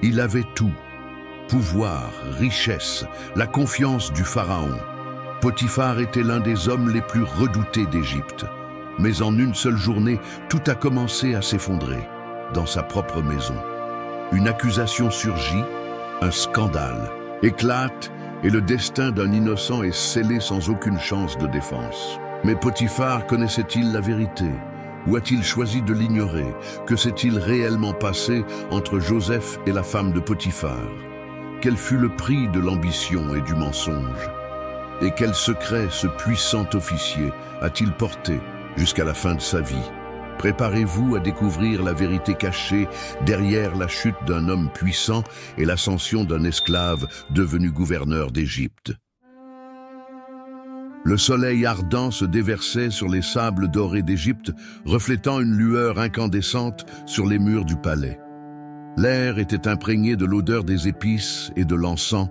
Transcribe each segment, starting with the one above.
Il avait tout. Pouvoir, richesse, la confiance du pharaon. Potiphar était l'un des hommes les plus redoutés d'Égypte. Mais en une seule journée, tout a commencé à s'effondrer, dans sa propre maison. Une accusation surgit, un scandale éclate et le destin d'un innocent est scellé sans aucune chance de défense. Mais Potiphar connaissait-il la vérité? Ou a-t-il choisi de l'ignorer? Que s'est-il réellement passé entre Joseph et la femme de Potiphar? Quel fut le prix de l'ambition et du mensonge? Et quel secret ce puissant officier a-t-il porté jusqu'à la fin de sa vie? Préparez-vous à découvrir la vérité cachée derrière la chute d'un homme puissant et l'ascension d'un esclave devenu gouverneur d'Égypte. Le soleil ardent se déversait sur les sables dorés d'Égypte, reflétant une lueur incandescente sur les murs du palais. L'air était imprégné de l'odeur des épices et de l'encens,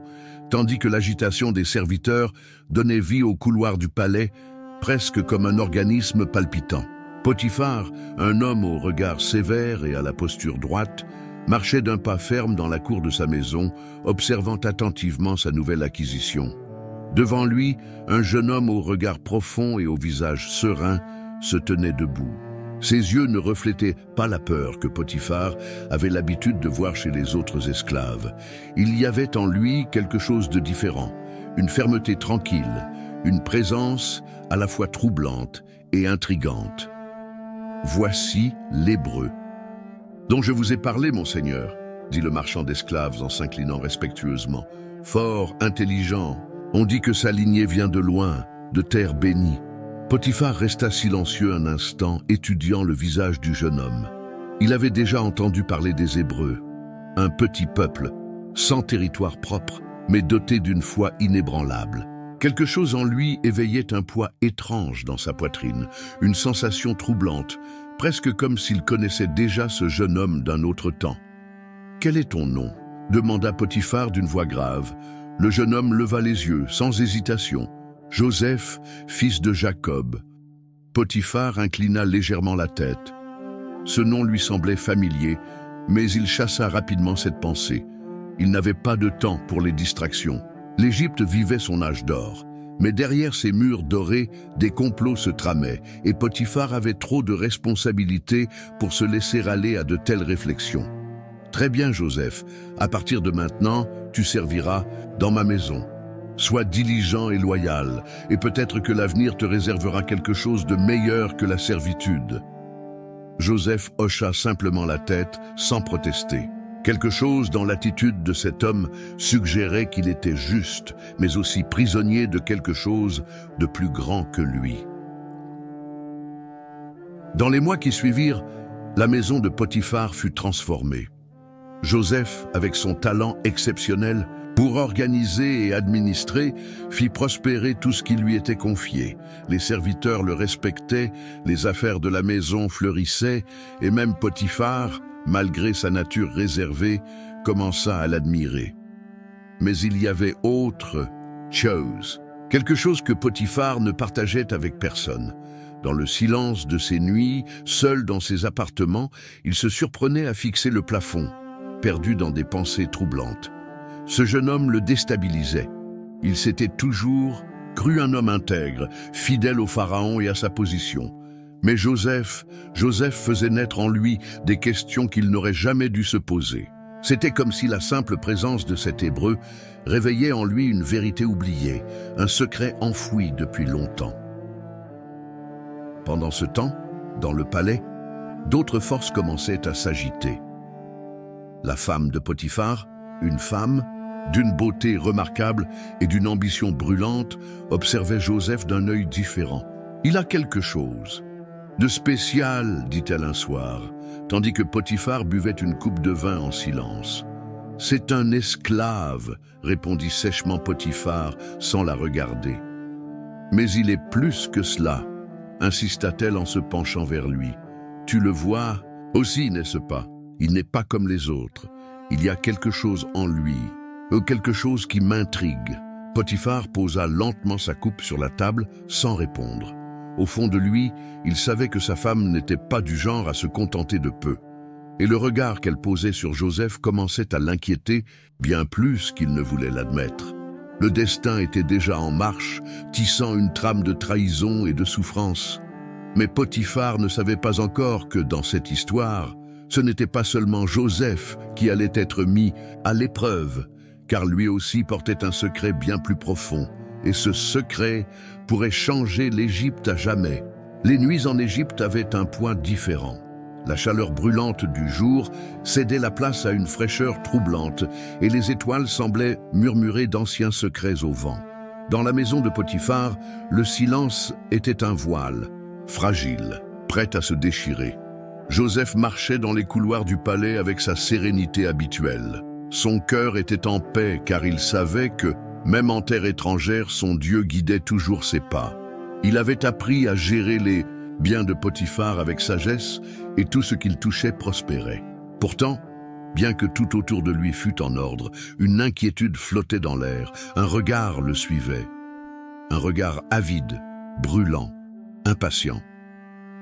tandis que l'agitation des serviteurs donnait vie au couloir du palais, presque comme un organisme palpitant. Potiphar, un homme au regard sévère et à la posture droite, marchait d'un pas ferme dans la cour de sa maison, observant attentivement sa nouvelle acquisition. Devant lui, un jeune homme au regard profond et au visage serein se tenait debout. Ses yeux ne reflétaient pas la peur que Potiphar avait l'habitude de voir chez les autres esclaves. Il y avait en lui quelque chose de différent, une fermeté tranquille, une présence à la fois troublante et intrigante. « Voici l'Hébreu, dont je vous ai parlé, mon Seigneur, » dit le marchand d'esclaves en s'inclinant respectueusement. « Fort, intelligent, on dit que sa lignée vient de loin, de terre bénie. » Potiphar resta silencieux un instant, étudiant le visage du jeune homme. Il avait déjà entendu parler des Hébreux, un petit peuple, sans territoire propre, mais doté d'une foi inébranlable. Quelque chose en lui éveillait un poids étrange dans sa poitrine, une sensation troublante, presque comme s'il connaissait déjà ce jeune homme d'un autre temps. « Quel est ton nom » demanda Potiphar d'une voix grave. Le jeune homme leva les yeux, sans hésitation. « Joseph, fils de Jacob. » Potiphar inclina légèrement la tête. Ce nom lui semblait familier, mais il chassa rapidement cette pensée. Il n'avait pas de temps pour les distractions. L'Égypte vivait son âge d'or, mais derrière ces murs dorés, des complots se tramaient, et Potiphar avait trop de responsabilités pour se laisser aller à de telles réflexions. « Très bien, Joseph, à partir de maintenant, tu serviras dans ma maison. Sois diligent et loyal, et peut-être que l'avenir te réservera quelque chose de meilleur que la servitude. » Joseph hocha simplement la tête, sans protester. Quelque chose dans l'attitude de cet homme suggérait qu'il était juste, mais aussi prisonnier de quelque chose de plus grand que lui. Dans les mois qui suivirent, la maison de Potiphar fut transformée. Joseph, avec son talent exceptionnel pour organiser et administrer, fit prospérer tout ce qui lui était confié. Les serviteurs le respectaient, les affaires de la maison fleurissaient, et même Potiphar, malgré sa nature réservée, commença à l'admirer. Mais il y avait autre chose, quelque chose que Potiphar ne partageait avec personne. Dans le silence de ses nuits, seul dans ses appartements, il se surprenait à fixer le plafond, perdu dans des pensées troublantes. Ce jeune homme le déstabilisait. Il s'était toujours cru un homme intègre, fidèle au pharaon et à sa position. Mais Joseph faisait naître en lui des questions qu'il n'aurait jamais dû se poser. C'était comme si la simple présence de cet Hébreu réveillait en lui une vérité oubliée, un secret enfoui depuis longtemps. Pendant ce temps, dans le palais, d'autres forces commençaient à s'agiter. La femme de Potiphar, une femme, d'une beauté remarquable et d'une ambition brûlante, observait Joseph d'un œil différent. « Il a quelque chose de spécial, dit-elle un soir, tandis que Potiphar buvait une coupe de vin en silence. « C'est un esclave, répondit sèchement Potiphar sans la regarder. « Mais il est plus que cela, insista-t-elle en se penchant vers lui. « Tu le vois aussi, n'est-ce pas? Il n'est pas comme les autres. Il y a quelque chose en lui, quelque chose qui m'intrigue. » Potiphar posa lentement sa coupe sur la table sans répondre. Au fond de lui, il savait que sa femme n'était pas du genre à se contenter de peu. et le regard qu'elle posait sur Joseph commençait à l'inquiéter bien plus qu'il ne voulait l'admettre. Le destin était déjà en marche, tissant une trame de trahison et de souffrance. Mais Potiphar ne savait pas encore que, dans cette histoire, ce n'était pas seulement Joseph qui allait être mis à l'épreuve, car lui aussi portait un secret bien plus profond. Et ce secret pourrait changer l'Égypte à jamais. Les nuits en Égypte avaient un point différent. La chaleur brûlante du jour cédait la place à une fraîcheur troublante, et les étoiles semblaient murmurer d'anciens secrets au vent. Dans la maison de Potiphar, le silence était un voile, fragile, prêt à se déchirer. Joseph marchait dans les couloirs du palais avec sa sérénité habituelle. Son cœur était en paix car il savait que, même en terre étrangère, son Dieu guidait toujours ses pas. Il avait appris à gérer les biens de Potiphar avec sagesse et tout ce qu'il touchait prospérait. Pourtant, bien que tout autour de lui fût en ordre, une inquiétude flottait dans l'air, un regard le suivait. Un regard avide, brûlant, impatient.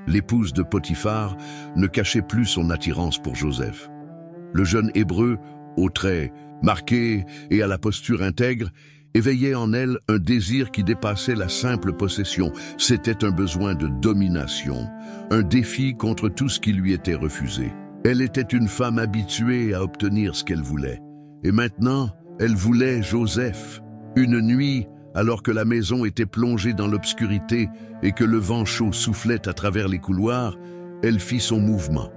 L'épouse de Potiphar ne cachait plus son attirance pour Joseph. Le jeune Hébreu, aux traits marqués et à la posture intègre, éveillait en elle un désir qui dépassait la simple possession. C'était un besoin de domination, un défi contre tout ce qui lui était refusé. Elle était une femme habituée à obtenir ce qu'elle voulait. Et maintenant, elle voulait Joseph. Une nuit, alors que la maison était plongée dans l'obscurité et que le vent chaud soufflait à travers les couloirs, elle fit son mouvement.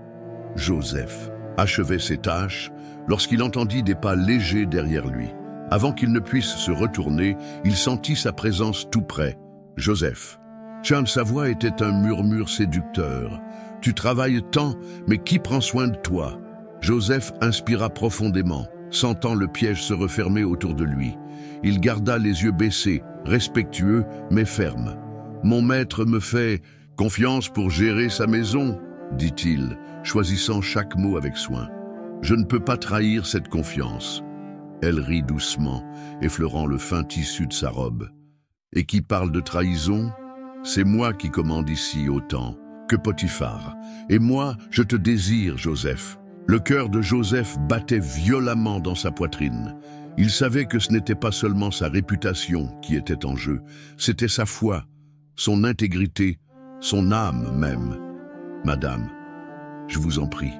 Joseph achevait ses tâches lorsqu'il entendit des pas légers derrière lui. Avant qu'il ne puisse se retourner, il sentit sa présence tout près. « Joseph !» Sa voix était un murmure séducteur. « Tu travailles tant, mais qui prend soin de toi ?» Joseph inspira profondément, sentant le piège se refermer autour de lui. Il garda les yeux baissés, respectueux mais ferme. « Mon maître me fait confiance pour gérer sa maison, » dit-il, choisissant chaque mot avec soin. « Je ne peux pas trahir cette confiance. » Elle rit doucement, effleurant le fin tissu de sa robe. « Et qui parle de trahison? C'est moi qui commande ici autant que Potiphar. Et moi, je te désire, Joseph. » Le cœur de Joseph battait violemment dans sa poitrine. Il savait que ce n'était pas seulement sa réputation qui était en jeu, c'était sa foi, son intégrité, son âme même. « Madame, je vous en prie. »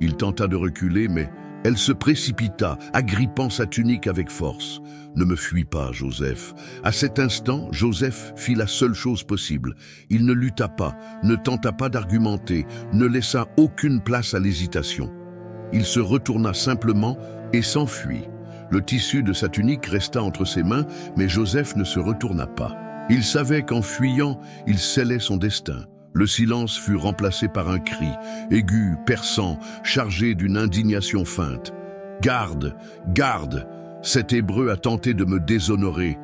Il tenta de reculer, mais elle se précipita, agrippant sa tunique avec force. « Ne me fuis pas, Joseph. » À cet instant, Joseph fit la seule chose possible. Il ne lutta pas, ne tenta pas d'argumenter, ne laissa aucune place à l'hésitation. Il se retourna simplement et s'enfuit. Le tissu de sa tunique resta entre ses mains, mais Joseph ne se retourna pas. Il savait qu'en fuyant, il scellait son destin. Le silence fut remplacé par un cri, aigu, perçant, chargé d'une indignation feinte. « Garde, garde! Cet Hébreu a tenté de me déshonorer. »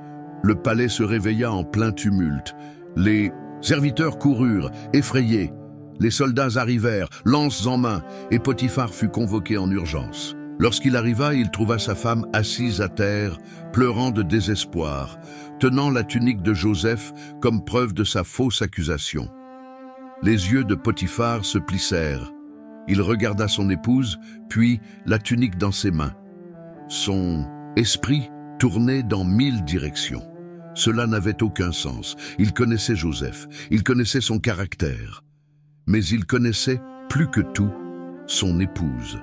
Le palais se réveilla en plein tumulte. Les serviteurs coururent, effrayés. Les soldats arrivèrent, lances en main, et Potiphar fut convoqué en urgence. Lorsqu'il arriva, il trouva sa femme assise à terre, pleurant de désespoir, tenant la tunique de Joseph comme preuve de sa fausse accusation. Les yeux de Potiphar se plissèrent. Il regarda son épouse, puis la tunique dans ses mains. Son esprit tournait dans 1000 directions. Cela n'avait aucun sens. Il connaissait Joseph, il connaissait son caractère. Mais il connaissait, plus que tout, son épouse.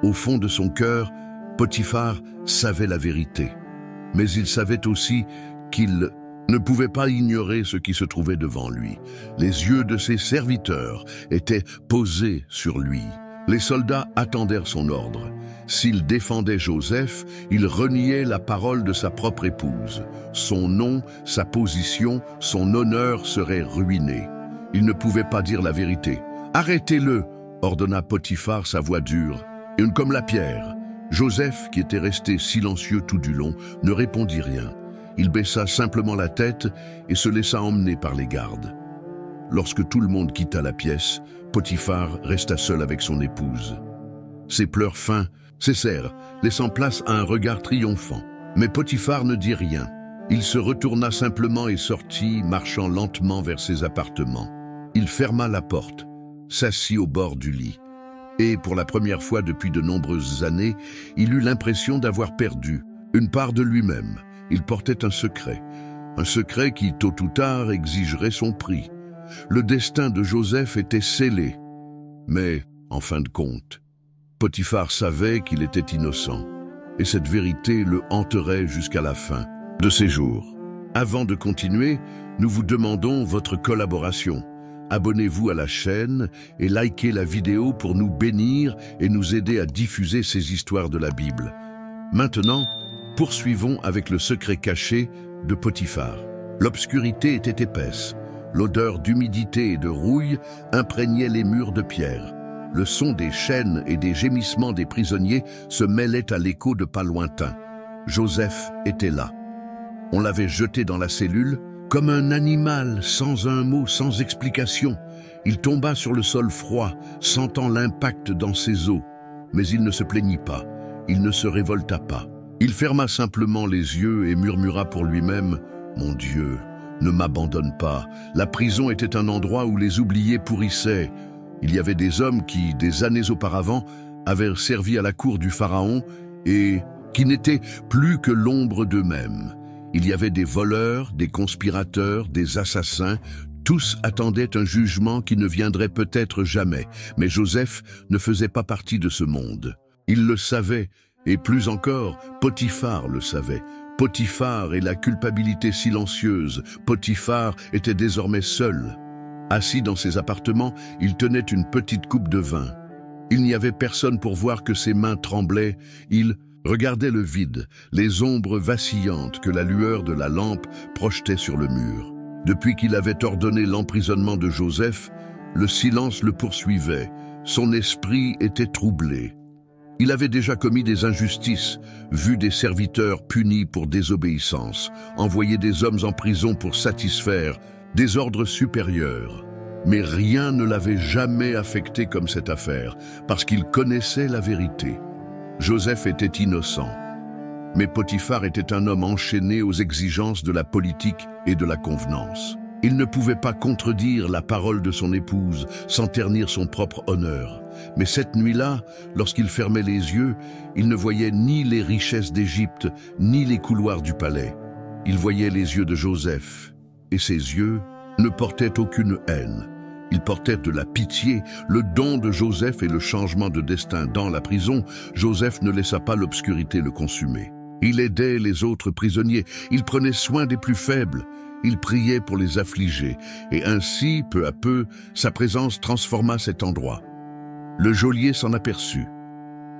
Au fond de son cœur, Potiphar savait la vérité. Mais il savait aussi qu'il ne pouvait pas ignorer ce qui se trouvait devant lui. Les yeux de ses serviteurs étaient posés sur lui. Les soldats attendèrent son ordre. S'il défendait Joseph, il reniait la parole de sa propre épouse. Son nom, sa position, son honneur seraient ruinés. Il ne pouvait pas dire la vérité. « Arrêtez-le !» ordonna Potiphar, sa voix dure. Et comme la pierre, Joseph, qui était resté silencieux tout du long, ne répondit rien. Il baissa simplement la tête et se laissa emmener par les gardes. Lorsque tout le monde quitta la pièce, Potiphar resta seul avec son épouse. Ses pleurs fins cessèrent, laissant place à un regard triomphant. Mais Potiphar ne dit rien. Il se retourna simplement et sortit, marchant lentement vers ses appartements. Il ferma la porte, s'assit au bord du lit. Et pour la première fois depuis de nombreuses années, il eut l'impression d'avoir perdu une part de lui-même. Il portait un secret qui, tôt ou tard, exigerait son prix. Le destin de Joseph était scellé. Mais, en fin de compte, Potiphar savait qu'il était innocent. Et cette vérité le hanterait jusqu'à la fin de ses jours. Avant de continuer, nous vous demandons votre collaboration. Abonnez-vous à la chaîne et likez la vidéo pour nous bénir et nous aider à diffuser ces histoires de la Bible. Maintenant, poursuivons avec le secret caché de Potiphar. L'obscurité était épaisse. L'odeur d'humidité et de rouille imprégnait les murs de pierre. Le son des chaînes et des gémissements des prisonniers se mêlait à l'écho de pas lointains. Joseph était là. On l'avait jeté dans la cellule comme un animal, sans un mot, sans explication. Il tomba sur le sol froid, sentant l'impact dans ses os. Mais il ne se plaignit pas, il ne se révolta pas. Il ferma simplement les yeux et murmura pour lui-même « Mon Dieu, ne m'abandonne pas. La prison était un endroit où les oubliés pourrissaient. Il y avait des hommes qui, des années auparavant, avaient servi à la cour du Pharaon et qui n'étaient plus que l'ombre d'eux-mêmes. Il y avait des voleurs, des conspirateurs, des assassins. Tous attendaient un jugement qui ne viendrait peut-être jamais. Mais Joseph ne faisait pas partie de ce monde. Il le savait, et plus encore, Potiphar le savait. Potiphar et la culpabilité silencieuse. Potiphar était désormais seul. Assis dans ses appartements, il tenait une petite coupe de vin. Il n'y avait personne pour voir que ses mains tremblaient. Il regardait le vide, les ombres vacillantes que la lueur de la lampe projetait sur le mur. Depuis qu'il avait ordonné l'emprisonnement de Joseph, le silence le poursuivait. Son esprit était troublé. Il avait déjà commis des injustices, vu des serviteurs punis pour désobéissance, envoyé des hommes en prison pour satisfaire des ordres supérieurs. Mais rien ne l'avait jamais affecté comme cette affaire, parce qu'il connaissait la vérité. Joseph était innocent. Mais Potiphar était un homme enchaîné aux exigences de la politique et de la convenance. Il ne pouvait pas contredire la parole de son épouse sans ternir son propre honneur. Mais cette nuit-là, lorsqu'il fermait les yeux, il ne voyait ni les richesses d'Égypte, ni les couloirs du palais. Il voyait les yeux de Joseph, et ses yeux ne portaient aucune haine. Ils portaient de la pitié, le don de Joseph et le changement de destin. Dans la prison, Joseph ne laissa pas l'obscurité le consumer. Il aidait les autres prisonniers, il prenait soin des plus faibles, il priait pour les affligés, et ainsi, peu à peu, sa présence transforma cet endroit. Le geôlier s'en aperçut.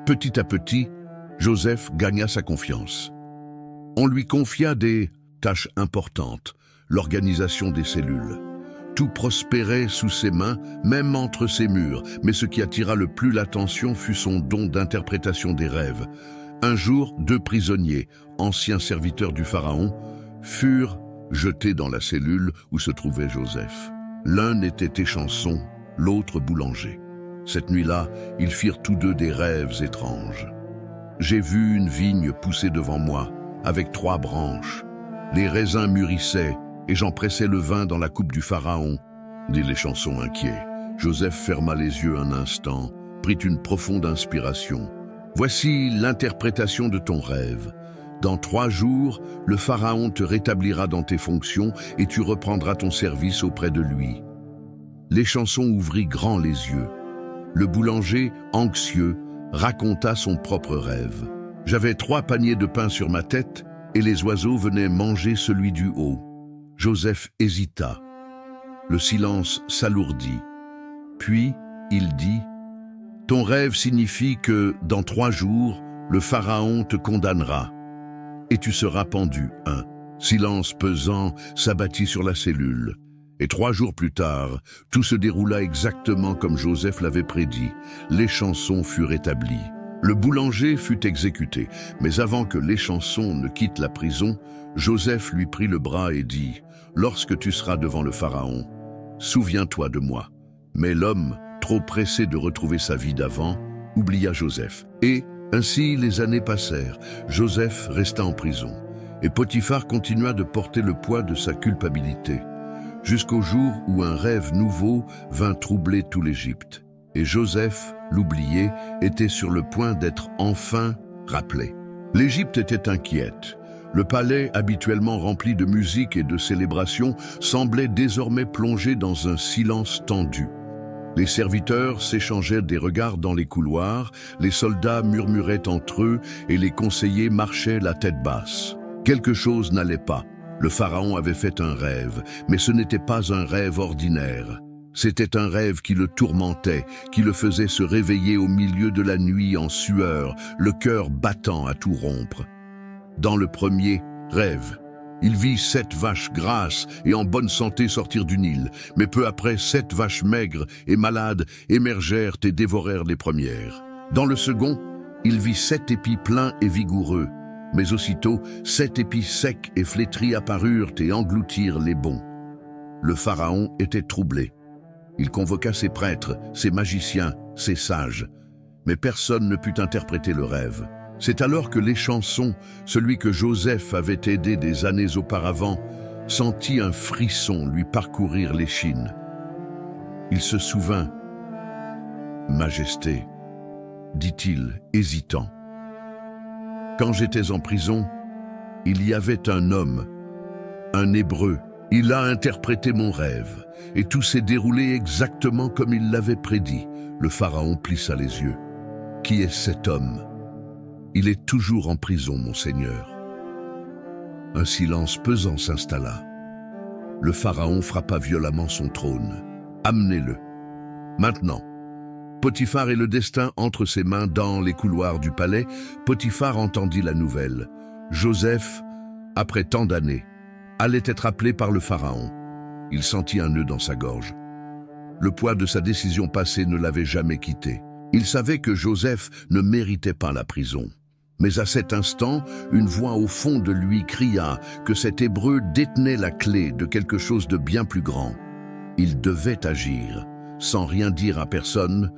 Petit à petit, Joseph gagna sa confiance. On lui confia des tâches importantes, l'organisation des cellules. Tout prospérait sous ses mains, même entre ses murs, mais ce qui attira le plus l'attention fut son don d'interprétation des rêves. Un jour, 2 prisonniers, anciens serviteurs du Pharaon, furent jetés dans la cellule où se trouvait Joseph. L'un était échanson, l'autre boulanger. Cette nuit-là, ils firent tous 2 des rêves étranges. J'ai vu une vigne pousser devant moi, avec 3 branches. Les raisins mûrissaient, et j'en pressais le vin dans la coupe du Pharaon, dit l'échanson inquiet. Joseph ferma les yeux un instant, prit une profonde inspiration. Voici l'interprétation de ton rêve. Dans 3 jours, le Pharaon te rétablira dans tes fonctions et tu reprendras ton service auprès de lui. L'échanson ouvrit grand les yeux. Le boulanger, anxieux, raconta son propre rêve. J'avais 3 paniers de pain sur ma tête et les oiseaux venaient manger celui du haut. Joseph hésita. Le silence s'alourdit. Puis, il dit « Ton rêve signifie que, dans 3 jours, le Pharaon te condamnera et tu seras pendu. » Un silence pesant s'abattit sur la cellule. Et 3 jours plus tard, tout se déroula exactement comme Joseph l'avait prédit. L'échanson fut rétabli. Le boulanger fut exécuté, mais avant que l'échanson ne quitte la prison, Joseph lui prit le bras et dit « Lorsque tu seras devant le Pharaon, souviens-toi de moi. » Mais l'homme, trop pressé de retrouver sa vie d'avant, oublia Joseph. Et ainsi les années passèrent. Joseph resta en prison, et Potiphar continua de porter le poids de sa culpabilité, jusqu'au jour où un rêve nouveau vint troubler tout l'Égypte. Et Joseph, l'oublié, était sur le point d'être enfin rappelé. L'Égypte était inquiète. Le palais, habituellement rempli de musique et de célébrations, semblait désormais plongé dans un silence tendu. Les serviteurs s'échangeaient des regards dans les couloirs, les soldats murmuraient entre eux et les conseillers marchaient la tête basse. Quelque chose n'allait pas. Le pharaon avait fait un rêve, mais ce n'était pas un rêve ordinaire. C'était un rêve qui le tourmentait, qui le faisait se réveiller au milieu de la nuit en sueur, le cœur battant à tout rompre. Dans le premier rêve, il vit 7 vaches grasses et en bonne santé sortir du Nil, mais peu après 7 vaches maigres et malades émergèrent et dévorèrent les premières. Dans le second, il vit 7 épis pleins et vigoureux, mais aussitôt 7 épis secs et flétris apparurent et engloutirent les bons. Le pharaon était troublé. Il convoqua ses prêtres, ses magiciens, ses sages, mais personne ne put interpréter le rêve. C'est alors que l'Échanson, celui que Joseph avait aidé des années auparavant, sentit un frisson lui parcourir l'échine. Il se souvint. « Majesté, dit-il, hésitant. Quand j'étais en prison, il y avait un homme, un Hébreu. Il a interprété mon rêve, et tout s'est déroulé exactement comme il l'avait prédit. » Le pharaon plissa les yeux. « Qui est cet homme ? » « Il est toujours en prison, mon Seigneur. » Un silence pesant s'installa. Le pharaon frappa violemment son trône. « Amenez-le. » Maintenant. Potiphar et le destin entre ses mains dans les couloirs du palais. Potiphar entendit la nouvelle. Joseph, après tant d'années, allait être appelé par le pharaon. Il sentit un nœud dans sa gorge. Le poids de sa décision passée ne l'avait jamais quitté. Il savait que Joseph ne méritait pas la prison. Mais à cet instant, une voix au fond de lui cria que cet Hébreu détenait la clé de quelque chose de bien plus grand. Il devait agir. Sans rien dire à personne,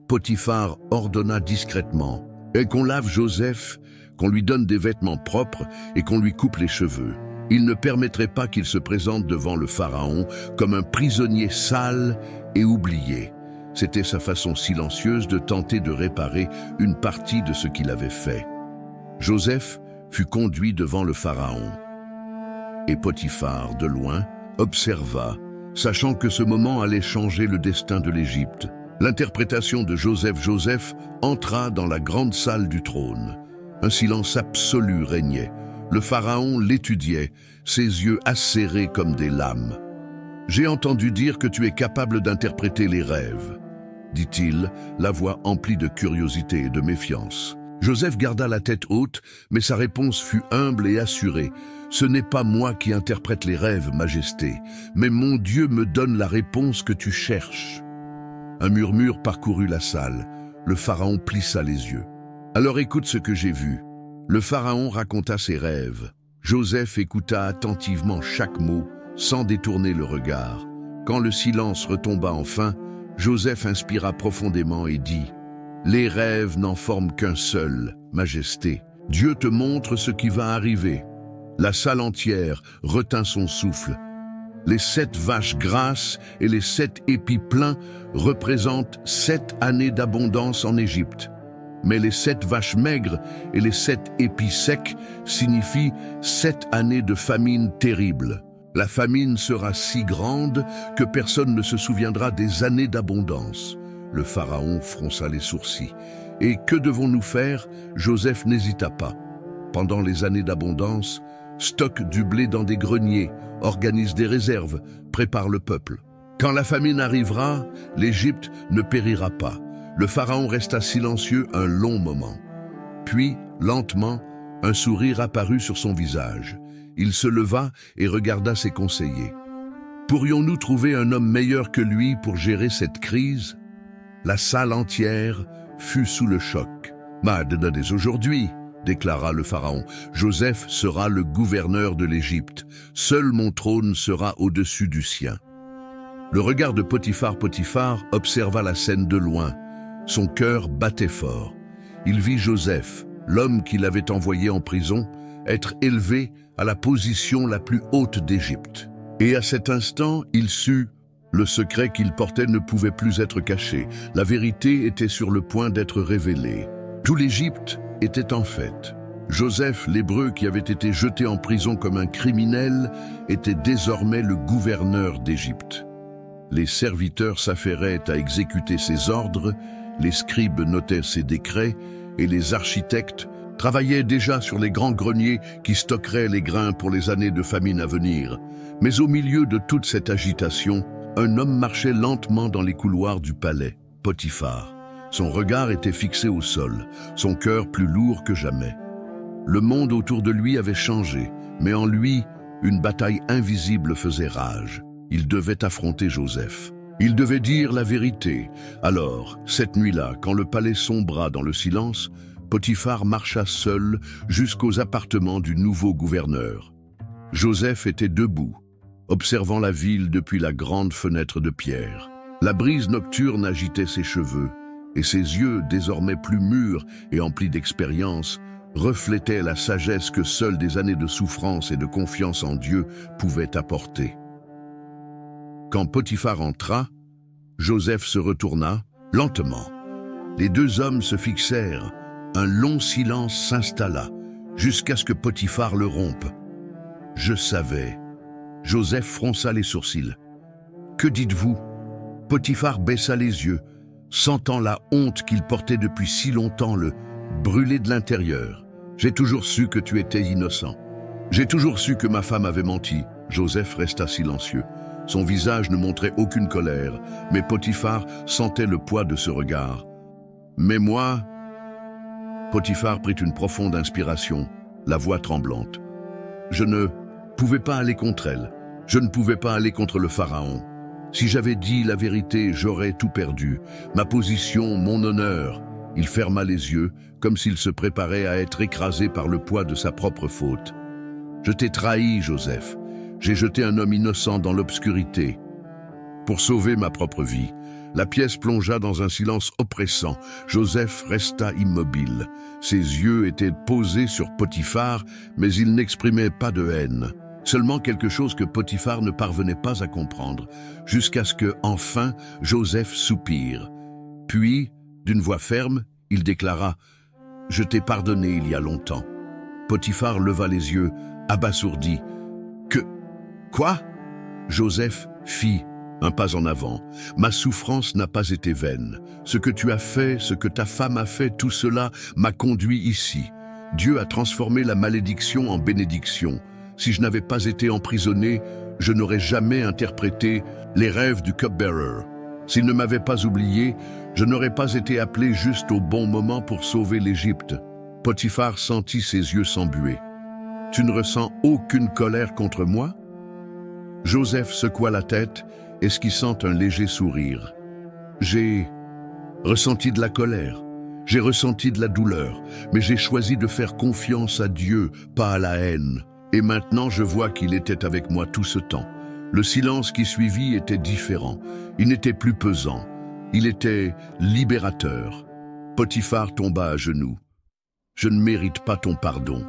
Potiphar ordonna discrètement et qu'on lave Joseph, qu'on lui donne des vêtements propres et qu'on lui coupe les cheveux. Il ne permettrait pas qu'il se présente devant le pharaon comme un prisonnier sale et oublié. C'était sa façon silencieuse de tenter de réparer une partie de ce qu'il avait fait. Joseph fut conduit devant le pharaon. Et Potiphar, de loin, observa, sachant que ce moment allait changer le destin de l'Égypte. L'interprétation de Joseph entra dans la grande salle du trône. Un silence absolu régnait. Le pharaon l'étudiait, ses yeux acérés comme des lames. « J'ai entendu dire que tu es capable d'interpréter les rêves, » dit-il, la voix emplie de curiosité et de méfiance. Joseph garda la tête haute, mais sa réponse fut humble et assurée. « Ce n'est pas moi qui interprète les rêves, Majesté, mais mon Dieu me donne la réponse que tu cherches. » Un murmure parcourut la salle. Le pharaon plissa les yeux. « Alors écoute ce que j'ai vu. » Le pharaon raconta ses rêves. Joseph écouta attentivement chaque mot, sans détourner le regard. Quand le silence retomba enfin, Joseph inspira profondément et dit « Les rêves n'en forment qu'un seul, Majesté. Dieu te montre ce qui va arriver. » La salle entière retint son souffle. Les 7 vaches grasses et les 7 épis pleins représentent 7 années d'abondance en Égypte. Mais les 7 vaches maigres et les 7 épis secs signifient 7 années de famine terrible. La famine sera si grande que personne ne se souviendra des années d'abondance. Le pharaon fronça les sourcils. Et que devons-nous faire? Joseph n'hésita pas. Pendant les années d'abondance, stocke du blé dans des greniers, organise des réserves, prépare le peuple. Quand la famine arrivera, l'Égypte ne périra pas. Le pharaon resta silencieux un long moment. Puis, lentement, un sourire apparut sur son visage. Il se leva et regarda ses conseillers. Pourrions-nous trouver un homme meilleur que lui pour gérer cette crise? La salle entière fut sous le choc. « Dès aujourd'hui, déclara le pharaon, Joseph sera le gouverneur de l'Égypte. Seul mon trône sera au-dessus du sien. » Le regard de Potiphar observa la scène de loin. Son cœur battait fort. Il vit Joseph, l'homme qu'il avait envoyé en prison, être élevé à la position la plus haute d'Égypte. Et à cet instant, il sut Le secret qu'il portait ne pouvait plus être caché. La vérité était sur le point d'être révélée. Tout l'Égypte était en fête. Joseph, l'Hébreu qui avait été jeté en prison comme un criminel, était désormais le gouverneur d'Égypte. Les serviteurs s'affairaient à exécuter ses ordres, les scribes notaient ses décrets et les architectes travaillaient déjà sur les grands greniers qui stockeraient les grains pour les années de famine à venir. Mais au milieu de toute cette agitation, un homme marchait lentement dans les couloirs du palais, Potiphar. Son regard était fixé au sol, son cœur plus lourd que jamais. Le monde autour de lui avait changé, mais en lui, une bataille invisible faisait rage. Il devait affronter Joseph. Il devait dire la vérité. Alors, cette nuit-là, quand le palais sombra dans le silence, Potiphar marcha seul jusqu'aux appartements du nouveau gouverneur. Joseph était debout, observant la ville depuis la grande fenêtre de pierre. La brise nocturne agitait ses cheveux, et ses yeux, désormais plus mûrs et emplis d'expérience, reflétaient la sagesse que seules des années de souffrance et de confiance en Dieu pouvaient apporter. Quand Potiphar entra, Joseph se retourna, lentement. Les deux hommes se fixèrent. Un long silence s'installa, jusqu'à ce que Potiphar le rompe. « Je savais. » Joseph fronça les sourcils. « Que dites-vous » Potiphar baissa les yeux, sentant la honte qu'il portait depuis si longtemps le brûler de l'intérieur. « J'ai toujours su que tu étais innocent. J'ai toujours su que ma femme avait menti. » Joseph resta silencieux. Son visage ne montrait aucune colère, mais Potiphar sentait le poids de ce regard. « Mais moi... » Potiphar prit une profonde inspiration, la voix tremblante. « Je ne pouvais pas aller contre elle. Je ne pouvais pas aller contre le pharaon. Si j'avais dit la vérité, j'aurais tout perdu. Ma position, mon honneur. » Il ferma les yeux, comme s'il se préparait à être écrasé par le poids de sa propre faute. « Je t'ai trahi, Joseph. J'ai jeté un homme innocent dans l'obscurité. Pour sauver ma propre vie. » La pièce plongea dans un silence oppressant. Joseph resta immobile. Ses yeux étaient posés sur Potiphar, mais il n'exprimait pas de haine. Seulement quelque chose que Potiphar ne parvenait pas à comprendre, jusqu'à ce que, enfin, Joseph soupire. Puis, d'une voix ferme, il déclara « Je t'ai pardonné il y a longtemps. » Potiphar leva les yeux, abasourdi. « Que... quoi ?» Joseph fit un pas en avant. « Ma souffrance n'a pas été vaine. Ce que tu as fait, ce que ta femme a fait, tout cela m'a conduit ici. Dieu a transformé la malédiction en bénédiction. Si je n'avais pas été emprisonné, je n'aurais jamais interprété les rêves du cupbearer. S'il ne m'avait pas oublié, je n'aurais pas été appelé juste au bon moment pour sauver l'Égypte. » Potiphar sentit ses yeux s'embuer. « Tu ne ressens aucune colère contre moi ?» Joseph secoua la tête, esquissant un léger sourire. « J'ai ressenti de la colère, j'ai ressenti de la douleur, mais j'ai choisi de faire confiance à Dieu, pas à la haine. Et maintenant je vois qu'il était avec moi tout ce temps. Le silence qui suivit était différent, il n'était plus pesant, il était libérateur. » Potiphar tomba à genoux. « Je ne mérite pas ton pardon. »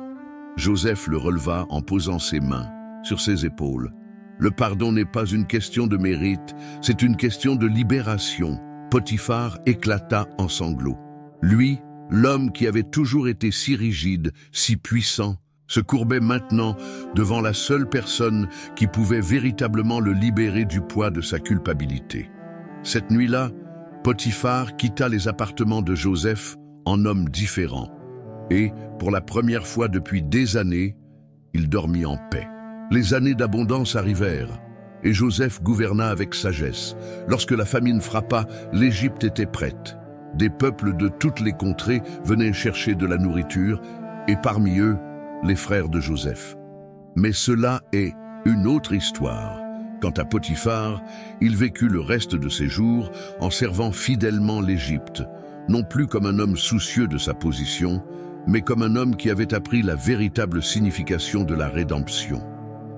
Joseph le releva en posant ses mains sur ses épaules. Le pardon n'est pas une question de mérite, c'est une question de libération. Potiphar éclata en sanglots. Lui, l'homme qui avait toujours été si rigide, si puissant, se courbait maintenant devant la seule personne qui pouvait véritablement le libérer du poids de sa culpabilité. Cette nuit-là, Potiphar quitta les appartements de Joseph en homme différent. Et, pour la première fois depuis des années, il dormit en paix. Les années d'abondance arrivèrent, et Joseph gouverna avec sagesse. Lorsque la famine frappa, l'Égypte était prête. Des peuples de toutes les contrées venaient chercher de la nourriture, et parmi eux, les frères de Joseph. Mais cela est une autre histoire. Quant à Potiphar, il vécut le reste de ses jours en servant fidèlement l'Égypte, non plus comme un homme soucieux de sa position, mais comme un homme qui avait appris la véritable signification de la rédemption.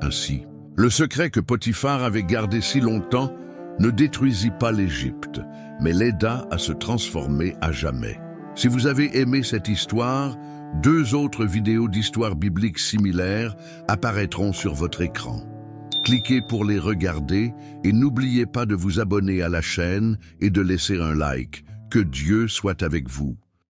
Ainsi, le secret que Potiphar avait gardé si longtemps ne détruisit pas l'Égypte, mais l'aida à se transformer à jamais. Si vous avez aimé cette histoire, 2 autres vidéos d'histoires bibliques similaires apparaîtront sur votre écran. Cliquez pour les regarder et n'oubliez pas de vous abonner à la chaîne et de laisser un like. Que Dieu soit avec vous.